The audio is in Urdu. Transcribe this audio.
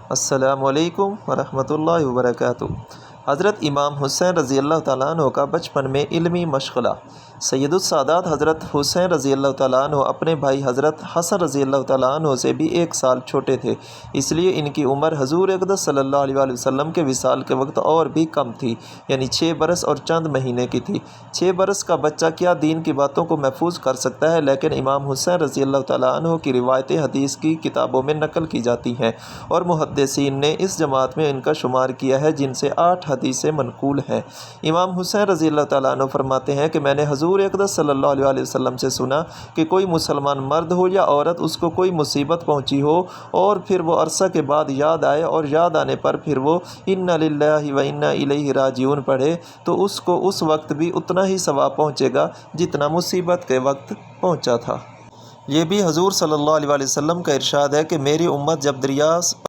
السلام علیکم ورحمۃ اللہ وبرکاتہ۔ حضرت امام حسین رضی اللہ تعالیٰ عنہ کا بچپن میں علمی مشغلہ۔ سید السادات حضرت حسین رضی اللہ تعالیٰ عنہ اپنے بھائی حضرت حسن رضی اللہ تعالیٰ عنہ سے بھی 1 سال چھوٹے تھے، اس لیے ان کی عمر حضور اقدس صلی اللہ علیہ وآلہ وسلم کے وصال کے وقت اور بھی کم تھی، یعنی 6 برس اور چند مہینے کی تھی۔ 6 برس کا بچہ کیا دین کی باتوں کو محفوظ کر سکتا ہے، لیکن امام حسین رضی اللہ تعالیٰ عنہ کی روایتیں حدیث کی کتابوں میں نقل کی جاتی ہیں، اور محدثین نے اس جماعت میں ان کا شمار کیا ہے جن سے 8 حدیثیں منقول ہیں۔ امام حسین رضی اللہ تعالیٰ عنہ فرماتے ہیں کہ میں نے حضور اقدس صلی اللہ علیہ وآلہ وسلم سے سنا کہ کوئی مسلمان مرد ہو یا عورت، اس کو کوئی مصیبت پہنچی ہو اور پھر وہ عرصہ کے بعد یاد آئے، اور یاد آنے پر پھر وہ انا للہ و انا الیہ راجعون پڑھے، تو اس کو اس وقت بھی اتنا ہی ثواب پہنچے گا جتنا مصیبت کے وقت پہنچا تھا۔ یہ بھی حضور صلی اللہ علیہ وآلہ وسلم کا ارشاد ہے کہ میری امت جب دریا